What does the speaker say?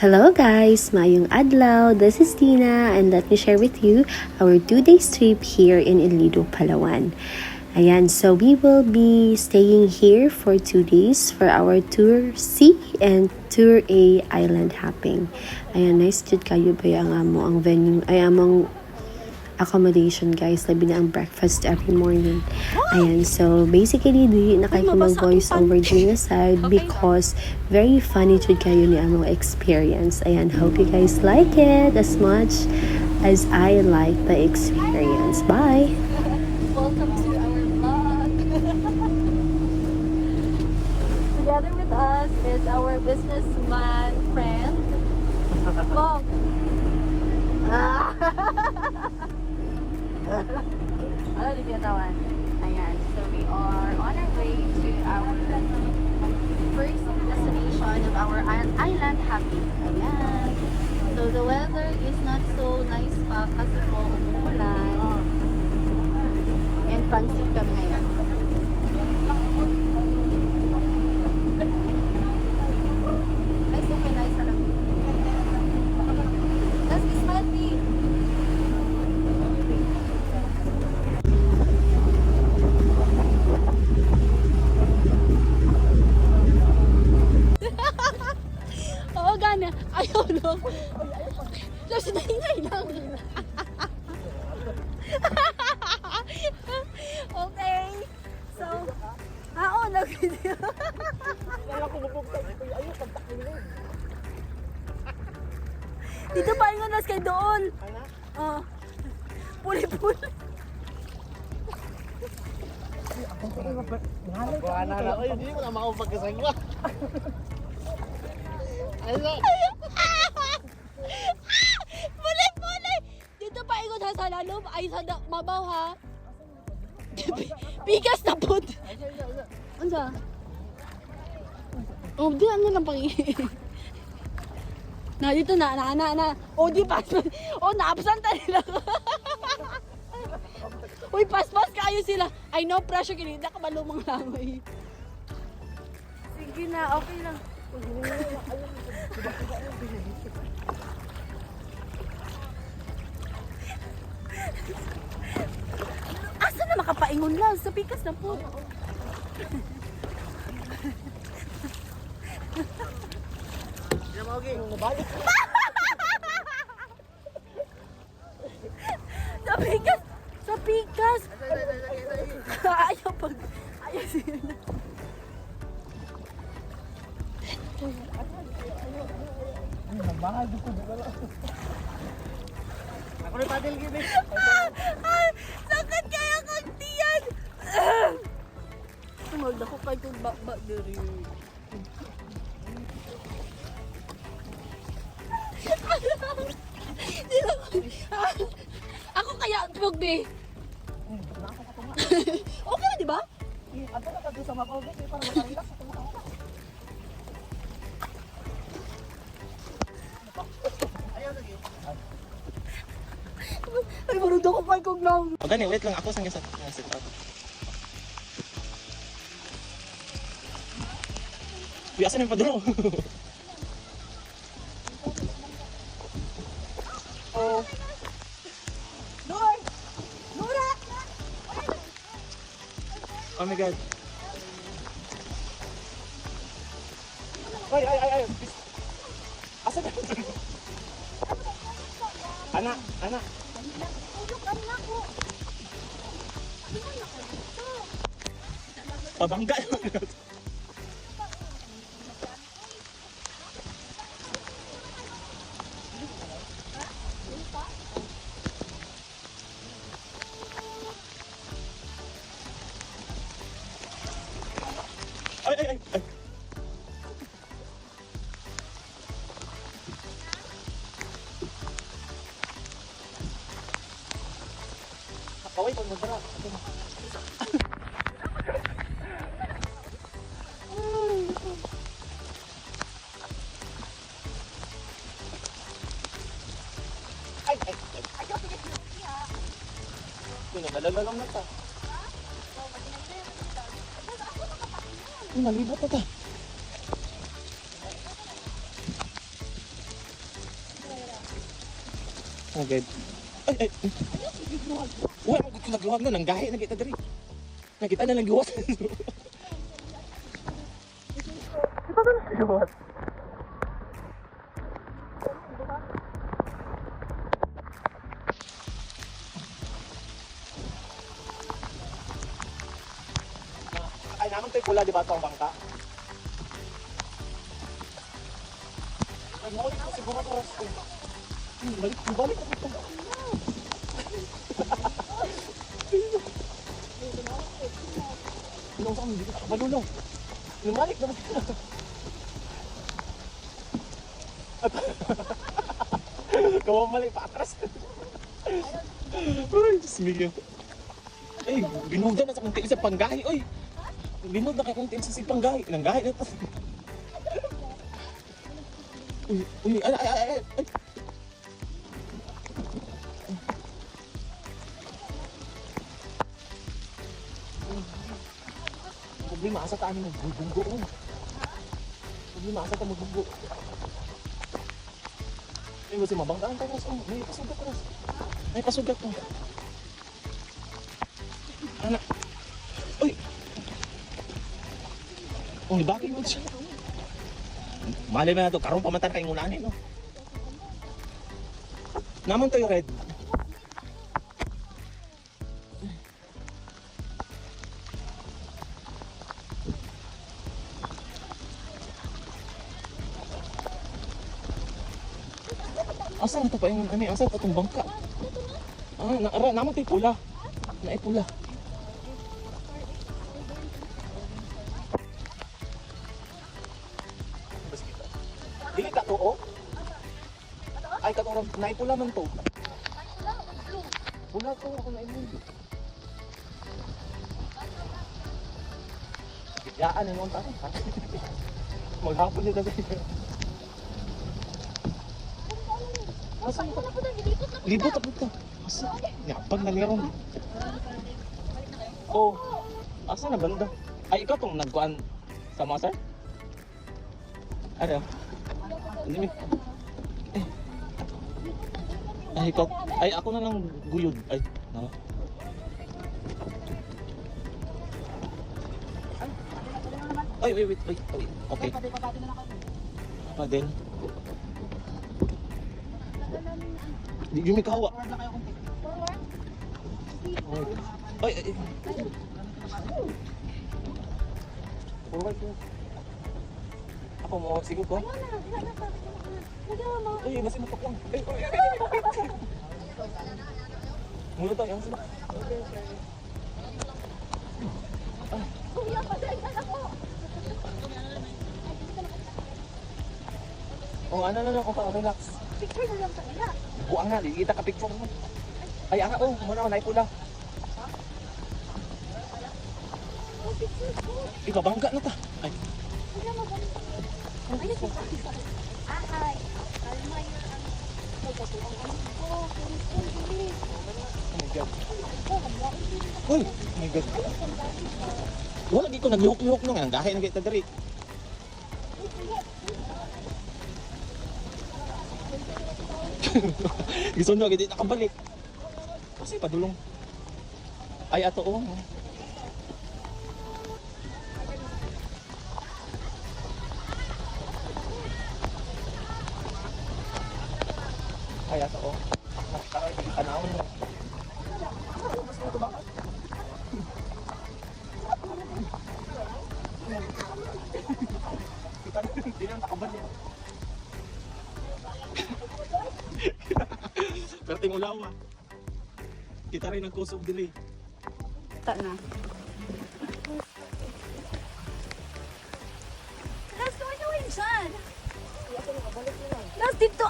Hello guys! Mayong adlaw! This is Tina and let me share with you our 2-day trip here in Iloilo, Palawan. Ayan, so we will be staying here for 2 days for our Tour C and Tour A island hopping. Ayan, nice jud kayo ba ang venue, ay among accommodation guys, labi na ang breakfast every morning. Ayan, so basically di na kayo mag-voice over din na side because very funny jud kayo ni among experience. Ayan, hope you guys like it as much as I like the experience. Bye! Welcome to our vlog. Together with us is our businessman friend, Bob. Ano din yatawan? Ayan, so we are on our way to our first destination of our island hopping. Ayan. So the weather is not so nice pa kasi po umuulan. And fancy kami ngayon. Nice, okay, nice lang. Let's be smarty. Oo, gana. Ayaw, no? Tapos nahinay lang. Okay. So, nag-video. Dito pa yung nas kay doon. Oh. Puli-puli. Kuhanan ako, hindi mo na makapagkasagwa. Ano? Puli-puli. Dito pa ingon ha sa lalom. Ay, sa mabaw ha. Bigas na po. Ano sa? Oh, di ano lang pang na dito na. Oh, di pas. Oh, na-absenta nila. Uy, pas-pas kayo sila. Ay, no pressure kini. Hindi ka malumang langoy. Sige na, okay lang. Asa na makapaingon lang? Sa pikas na po. Sa pikas! Sa pikas! Ayaw sila. Ako na paddle gini. Sakit kaya kang tiyan! Tumag ako kay kong bakbak diri. Ako kaya tumag be. Okay na, di ba? Ato na ka sa mapawag para makarelax ako na. Ay, marunod ako kay kong lang. O gani, wait lang ako sang set up. Uy, asan yung padro? Oh. Nor! Nora! Oh my god. Ay. Asan na? Anak. Pabangga. Ay. Kaway pag magdara. Ay. Nalalang na ta. Nalibot na ta. Oh, God. Ay. Uy, magkut ko nagluwag na. Nanggahi na kita diri. Nakita na lang giwat. Kita na lang giwat. Ay, naman tayo pula, di ba ito ang bangka? Ay, maulit ko siguro ko. Balik ako ito. Ilong kami, hindi ka malulong. Lumalik naman. Kamamalik pa atras. Ay, Diyos mio. Ay, binuda na sa kunti sa panggahi. Uy, binuda na kay kunti sa panggahi. Nanggahi na ito. Uy, ay. Problema asa ta amin magbubunggo. Problema asa ta magbubunggo. Ay, kasi mabanggaan tayo sa may pasugat ko. May pasugat ko. Anak. Uy. Oh, bakit mo siya? Malay mo na ito, karong pamantan kayong unanin, no? Naman to yung red. Asa na ito pa yung ano? Asa ito itong bangka? Naman ito yung pula. Naipula. Dili ka to, oh? Ay, katorang, naipula man to. Pula to, ako naipula. Yaan, yung tayo. Maghapon nito kasi. Asan ito? Libot ako ito. Asa? Yapag na meron. Oh, asa na banda? Ay, ikaw itong nagkuhan sa mga sir? Ano? Hindi. Ay, ikaw. Ay, ako na lang guyod. Ay, no. Ay, wait. Okay. Padel. Di may kawa. Ay. Forward ko. Ako mo, sige ko. Ay, masih mo lang. Ay. Mula tayo, ang sila. Kuya, pasensya ako. Oh, ano na ako pa, relax. Picture na lang sa ila. Buang na, kita ka picture mo. Ay, anga, oh, muna ako, naipula. Ikaw, bangga na ta. Ay. Kuya, magaling. Ay, ay. Kalma yun ang nagkatulang kami. Oh, bilis. Oh my God. Uy, oh my God. Wala di ko naglihok-lihok nung ang gahe na kita dari. Gusto nyo, hindi nakabalik. Kasi padulong. Ay, ato oh. Ay, ato oh. Anawon mo. Hindi na nakabalik. Pero tingulaw ah. Kita rin ang kusog dili. Ta na. Last, kawin dyan. Last, dito